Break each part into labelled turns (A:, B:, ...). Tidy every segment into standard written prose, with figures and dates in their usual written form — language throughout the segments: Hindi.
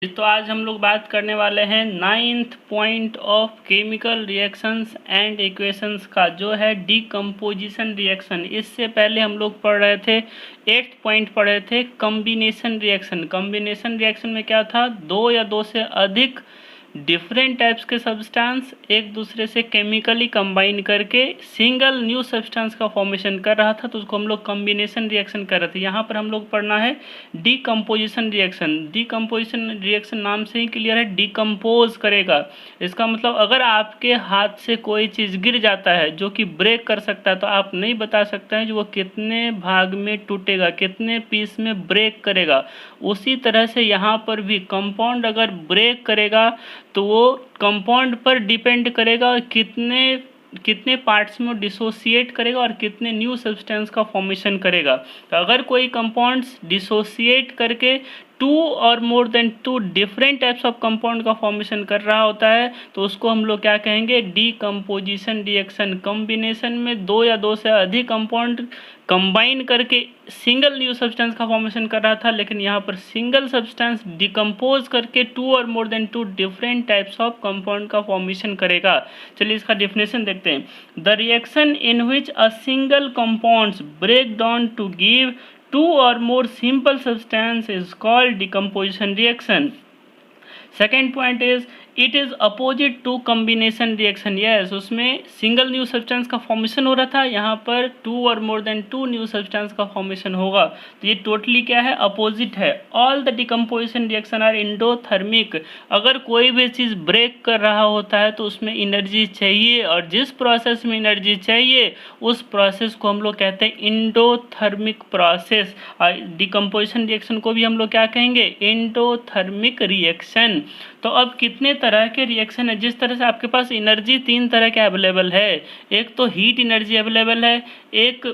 A: तो आज हम लोग बात करने वाले हैं 9th point of chemical reactions and equations का, जो है डीकम्पोजिशन रिएक्शन। इससे पहले हम लोग पढ़ रहे थे 8th पॉइंट पढ़ रहे थे कम्बिनेशन रिएक्शन। कम्बिनेशन रिएक्शन में क्या था, दो या दो से अधिक डिफरेंट टाइप्स के सब्सटेंस एक दूसरे से केमिकली कंबाइन करके सिंगल न्यू सब्सटेंस का फॉर्मेशन कर रहा था, तो उसको हम लोग कम्बिनेशन रिएक्शन कर रहे थे। यहाँ पर हम लोग पढ़ना है डीकम्पोजिशन रिएक्शन। डीकम्पोजिशन रिएक्शन नाम से ही क्लियर है, डीकम्पोज करेगा। इसका मतलब अगर आपके हाथ से कोई चीज़ गिर जाता है जो कि ब्रेक कर सकता है, तो आप नहीं बता सकते हैं जो वो कितने भाग में टूटेगा, कितने पीस में ब्रेक करेगा। उसी तरह से यहाँ पर भी कंपाउंड अगर ब्रेक करेगा तो वो कंपाउंड पर डिपेंड करेगा कितने पार्ट्स में डिसोसिएट करेगा और कितने न्यू सब्सटेंस का फॉर्मेशन करेगा। तो अगर कोई कंपाउंड्स डिसोसिएट करके टू और more than two different types of compound का फॉर्मेशन कर रहा होता है, तो उसको हम लोग क्या कहेंगे, डीकम्पोजिशन रिएक्शन। कॉम्बिनेशन में दो या दो से अधिक कंपाउंड कंबाइन करके सिंगल न्यू सब्सटेंस का फॉर्मेशन कर रहा था, लेकिन यहाँ पर सिंगल सब्सटेंस डिकम्पोज करके टू और more than two different types of compound का फॉर्मेशन करेगा। चलिए इसका डेफिनेशन देखते हैं। The reaction in which a single compounds break down to give two or more simple substance is called decomposition reaction. Second point is it is opposite to combination reaction. Yes, उसमें सिंगल न्यू सब्सटेंस का फॉर्मेशन हो रहा था, यहाँ पर टू और more than two new substance का फॉर्मेशन होगा। तो ये टोटली क्या है, अपोजिट है। All the decomposition reaction are endothermic. अगर कोई भी चीज़ ब्रेक कर रहा होता है तो उसमें एनर्जी चाहिए, और जिस प्रोसेस में एनर्जी चाहिए उस प्रोसेस को हम लोग कहते हैं इंडोथर्मिक प्रोसेस। और डिकम्पोजिशन रिएक्शन को भी हम लोग क्या कहेंगे, इंडोथर्मिक रिएक्शन। तो अब कितने तरह के रिएक्शन है, जिस तरह से आपके पास एनर्जी तीन तरह के अवेलेबल है। एक तो हीट एनर्जी अवेलेबल है, एक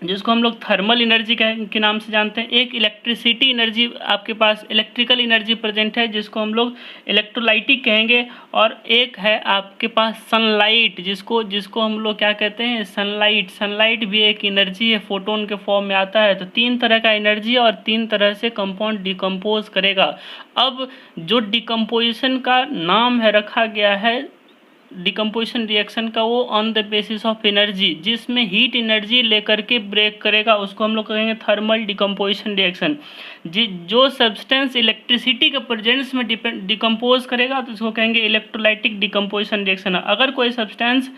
A: जिसको हम लोग थर्मल एनर्जी के नाम से जानते हैं, एक इलेक्ट्रिसिटी एनर्जी आपके पास इलेक्ट्रिकल एनर्जी प्रेजेंट है जिसको हम लोग इलेक्ट्रोलाइटिक कहेंगे, और एक है आपके पास सनलाइट जिसको हम लोग क्या कहते हैं, सनलाइट। सनलाइट भी एक एनर्जी है, फोटोन के फॉर्म में आता है। तो तीन तरह का एनर्जी और तीन तरह से कंपाउंड डिकम्पोज करेगा। अब जो डिकम्पोजिशन का नाम है रखा गया है डिकम्पोजिशन रिएक्शन का, वो on the basis of energy, जिसमें हीट एनर्जी लेकर के ब्रेक करेगा, उसको हम लोग कहेंगे थर्मल डिकम्पोजिशन रिएक्शन। जो सब्सटेंस इलेक्ट्रिसिटी के प्रेजेंस में डिकम्पोज करेगा तो उसको कहेंगे इलेक्ट्रोलाइटिक डिकम्पोजिशन रिएक्शन। अगर कोई सब्सटेंस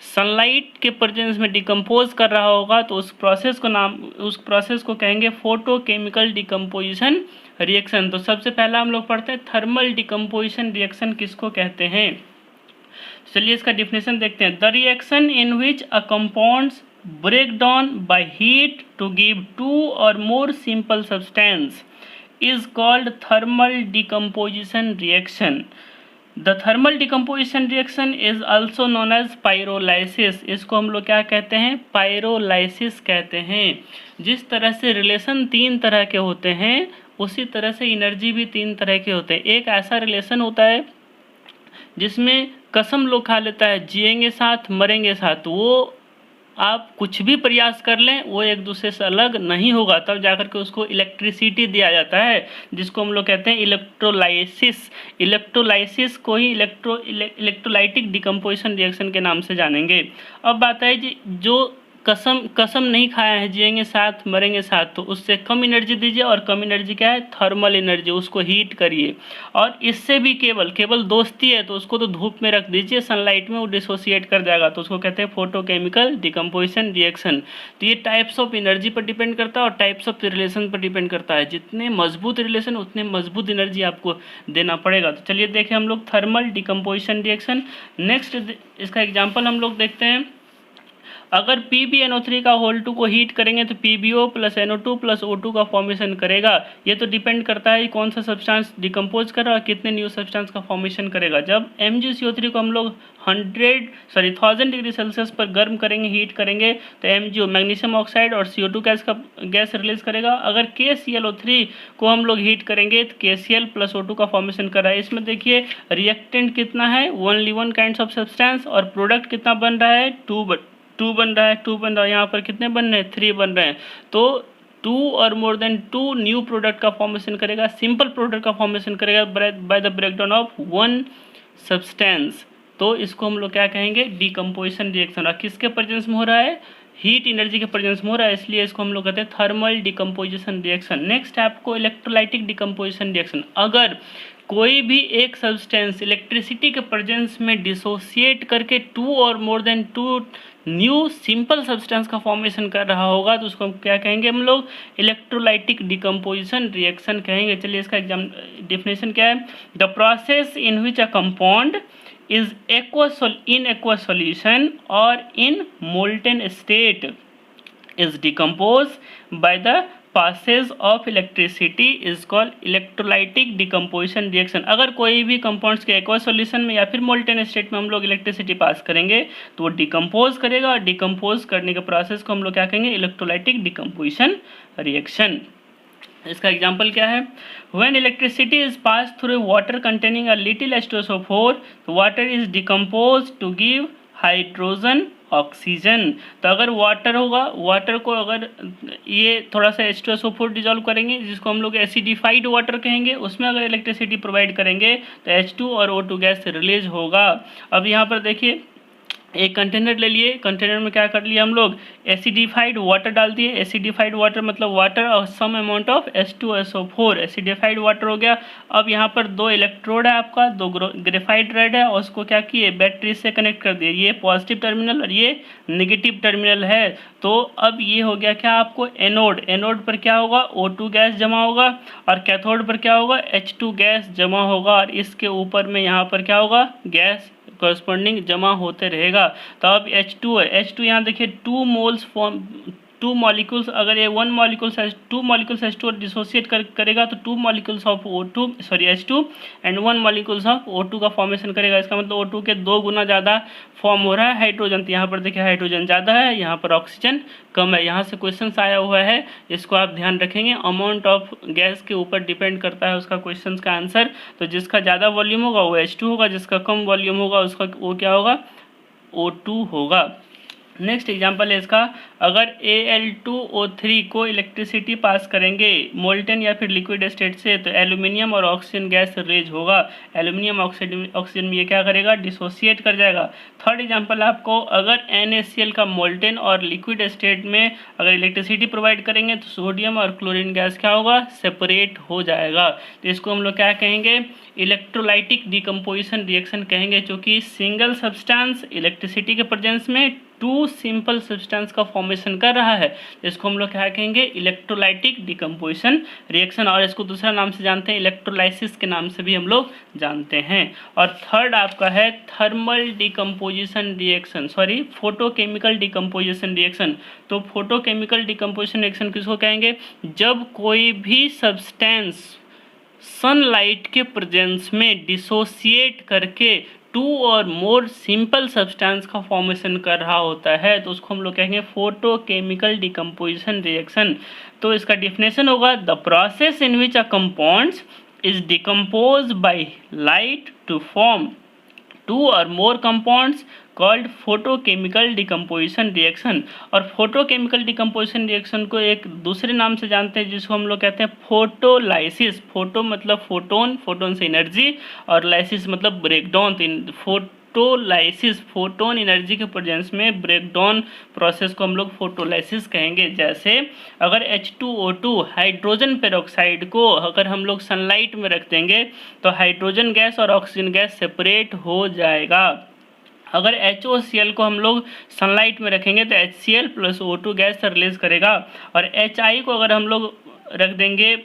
A: सनलाइट के प्रेजेंस में डिकम्पोज कर रहा होगा तो उस प्रोसेस को कहेंगे फोटोकेमिकल डिकम्पोजिशन रिएक्शन। तो सबसे पहला हम लोग पढ़ते हैं थर्मल डिकम्पोजिशन रिएक्शन किसको कहते हैं। चलिए इसका डिफिनेशन देखते हैं। The reaction in which a compounds break down by heat to give two और more simple substance is called thermal decomposition reaction. The thermal decomposition reaction is also known as pyrolysis. इसको हम लोग क्या कहते हैं, पायरोलाइसिस कहते हैं। जिस तरह से रिलेशन तीन तरह के होते हैं, उसी तरह से एनर्जी भी तीन तरह के होते हैं। एक ऐसा रिलेशन होता है जिसमें कसम लोग खा लेता है, जिएंगे साथ मरेंगे साथ, वो आप कुछ भी प्रयास कर लें वो एक दूसरे से अलग नहीं होगा, तब जाकर के उसको इलेक्ट्रिसिटी दिया जाता है, जिसको हम लोग कहते हैं इलेक्ट्रोलाइसिस। इलेक्ट्रोलाइसिस को ही इलेक्ट्रोलाइटिक डिकम्पोजिशन रिएक्शन के नाम से जानेंगे। अब बात है जी, जो कसम नहीं खाया है, जिएंगे साथ मरेंगे साथ, तो उससे कम एनर्जी दीजिए, और कम एनर्जी क्या है, थर्मल एनर्जी, उसको हीट करिए। और इससे भी केवल दोस्ती है तो उसको तो धूप में रख दीजिए, सनलाइट में वो डिसोसिएट कर जाएगा, तो उसको कहते हैं फोटोकेमिकल डिकम्पोजिशन रिएक्शन। तो ये टाइप्स ऑफ एनर्जी पर डिपेंड करता है और टाइप्स ऑफ रिलेशन पर डिपेंड करता है। जितने मजबूत रिलेशन उतने मजबूत एनर्जी आपको देना पड़ेगा। तो चलिए देखें हम लोग थर्मल डिकम्पोजिशन रिएक्शन। नेक्स्ट इसका एग्जाम्पल हम लोग देखते हैं। अगर PbNO3 का होल 2 को हीट करेंगे तो PbO plus NO2 plus O2 का फॉर्मेशन करेगा। ये तो डिपेंड करता है कौन सा सब्सटेंस डिकम्पोज कर रहा है और कितने न्यू सब्सटेंस का फॉर्मेशन करेगा। जब MgCO3 को हम लोग 1000 डिग्री सेल्सियस पर गर्म करेंगे, हीट करेंगे, तो MgO मैग्नीशियम ऑक्साइड और CO2 गैस रिलीज करेगा। अगर KClO3 को हम लोग हीट करेंगे तो KCl प्लस O2 का फॉर्मेशन कर रहा है। इसमें देखिए रिएक्टेंट कितना है, only one kind of substance, और प्रोडक्ट कितना बन रहा है, टू बन रहा है। यहाँ पर कितने बन रहे हैं, 3 बन रहे हैं। तो टू और more than two new product का फॉर्मेशन करेगा, सिंपल प्रोडक्ट का फॉर्मेशन करेगा by the breakdown of one substance, तो इसको हम लोग क्या कहेंगे, डिकम्पोजिशन रिएक्शन। और किसके प्रेजेंस में हो रहा है, हीट एनर्जी के प्रेजेंस में हो रहा है, इसलिए इसको हम लोग कहते हैं थर्मल डिकम्पोजिशन रिएक्शन। नेक्स्ट है आपको इलेक्ट्रोलाइटिक डिकम्पोजिशन रिएक्शन। अगर कोई भी एक सब्सटेंस इलेक्ट्रिसिटी के प्रेजेंस में डिसोसिएट करके टू और more than two new simple substance का फॉर्मेशन कर रहा होगा तो उसको हम क्या कहेंगे, हम लोग इलेक्ट्रोलाइटिक डिकम्पोजिशन रिएक्शन कहेंगे। चलिए इसका एग्जाम डेफिनेशन क्या है, the process in which a compound is in aqueous solution or in molten state is decomposed by the passage of electricity is called electrolytic decomposition reaction। अगर कोई भी कंपाउंड्स के एक्वा सॉल्यूशन में या फिर मोल्टेन स्टेट में हम लोग इलेक्ट्रिसिटी पास करेंगे तो वो डिकम्पोज करेगा, और डिकम्पोज करने के प्रोसेस को हम लोग क्या कहेंगे, इलेक्ट्रोलाइटिक डिकम्पोजिशन रिएक्शन। इसका एग्जाम्पल क्या है, when electricity is pass through water containing a little H2SO4 water is decompose to give hydrogen oxygen. तो अगर वाटर होगा, वाटर को अगर ये थोड़ा सा H2SO4 डिजोल्व करेंगे जिसको हम लोग एसिडिफाइड वाटर कहेंगे, उसमें अगर इलेक्ट्रिसिटी प्रोवाइड करेंगे तो H2 और O2 गैस रिलीज होगा। अब यहाँ पर देखिए एक कंटेनर ले लिए, कंटेनर में क्या कर लिया हम लोग, एसिडिफाइड वाटर डाल दिए। एसिडिफाइड वाटर मतलब वाटर और some amount of H2SO4, acidified water हो गया। अब यहाँ पर दो इलेक्ट्रोड है आपका, दो ग्रेफाइट रेड है, और उसको क्या किए, बैटरी से कनेक्ट कर दिए। ये पॉजिटिव टर्मिनल और ये नेगेटिव टर्मिनल है। तो अब ये हो गया क्या आपको, एनोड। एनोड पर क्या होगा, O2 गैस जमा होगा, और कैथोड पर क्या होगा, H2 गैस जमा होगा, और इसके ऊपर में यहाँ पर क्या होगा, गैस कॉरस्पॉन्डिंग जमा होते रहेगा। तो अब H2 है, H2 यहाँ देखिए 2 मोल्स फॉर्म, 2 मॉलिक्यूल्स, अगर ये 1 मॉलिक्यूल्स 2 मॉलिक्यूल्स H2 डिसोसिएट करेगा तो 2 molecules of H2 and 1 molecules of O2 का फॉर्मेशन करेगा। इसका मतलब O2 के 2 गुना ज़्यादा फॉर्म हो रहा है हाइड्रोजन। तो यहाँ पर देखिए हाइड्रोजन ज़्यादा है, यहाँ पर ऑक्सीजन कम है। यहाँ से क्वेश्चन आया हुआ है, इसको आप ध्यान रखेंगे, अमाउंट ऑफ गैस के ऊपर डिपेंड करता है उसका क्वेश्चन का आंसर। तो जिसका ज़्यादा वॉल्यूम होगा वो H2 होगा, जिसका कम वॉल्यूम होगा उसका वो क्या होगा, O2 होगा। नेक्स्ट एग्जांपल है इसका, अगर Al2O3 को इलेक्ट्रिसिटी पास करेंगे मोल्टेन या फिर लिक्विड स्टेट से तो एल्यूमिनियम और ऑक्सीजन गैस रिलीज होगा। एल्यूमिनियम ऑक्सीजन में ये क्या करेगा, डिसोसिएट कर जाएगा। थर्ड एग्जांपल आपको, अगर NaCl का मोल्टेन और लिक्विड स्टेट में अगर इलेक्ट्रिसिटी प्रोवाइड करेंगे तो सोडियम और क्लोरीन गैस क्या होगा, सेपरेट हो जाएगा। तो इसको हम लोग क्या कहेंगे, इलेक्ट्रोलाइटिक डिकम्पोजिशन रिएक्शन कहेंगे, क्योंकि सिंगल सब्सटेंस इलेक्ट्रिसिटी के प्रेजेंस में 2 सिंपल सब्सटेंस का फॉर्मेशन कर रहा है। इसको हम लोग क्या कहेंगे, इलेक्ट्रोलाइटिक डिकम्पोजिशन रिएक्शन, और इसको दूसरा नाम से जानते हैं, इलेक्ट्रोलाइसिस के नाम से भी हम लोग जानते हैं। और थर्ड आपका है thermal decomposition reaction, sorry photochemical decomposition reaction. तो फोटोकेमिकल डिकम्पोजिशन रिएक्शन किसको कहेंगे, जब कोई भी सब्सटेंस सनलाइट के प्रेजेंस में डिसोसिएट करके 2 और मोर सिंपल सब्सटेंस का फॉर्मेशन कर रहा होता है तो उसको हम लोग कहेंगे फोटोकेमिकल डिकम्पोजिशन रिएक्शन। तो इसका डेफिनेशन होगा, the process in which a compounds is decompose by light to form 2 or more compounds called photochemical decomposition reaction. और फोटोकेमिकल डिकम्पोजिशन रिएक्शन को एक दूसरे नाम से जानते हैं जिसको हम लोग कहते हैं फोटोलाइसिस। फोटो मतलब फोटोन, फोटोन से एनर्जी, और लाइसिस मतलब ब्रेकडाउन। फोटोलाइसिस फोटोन एनर्जी के प्रेजेंस में ब्रेकडाउन प्रोसेस को हम लोग फोटोलाइसिस कहेंगे। जैसे अगर H2O2 हाइड्रोजन पेरोक्साइड को अगर हम लोग सनलाइट में रख देंगे तो हाइड्रोजन गैस और ऑक्सीजन गैस सेपरेट हो जाएगा। अगर HOCl को हम लोग सनलाइट में रखेंगे तो HCl plus O2 gas release करेगा, और HI को अगर हम लोग रख देंगे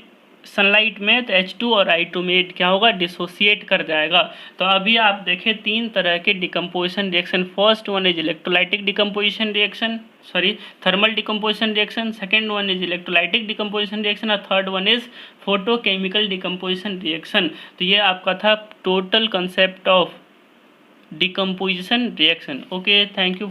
A: सनलाइट में तो H2 और I2 में क्या होगा, डिसोसिएट कर जाएगा। तो अभी आप देखें 3 तरह के decomposition reaction. First one is electrolytic decomposition reaction, sorry thermal decomposition reaction, second one is electrolytic decomposition reaction, और third one is photochemical decomposition reaction. तो ये आपका था total concept of decomposition reaction. Okay, thank you.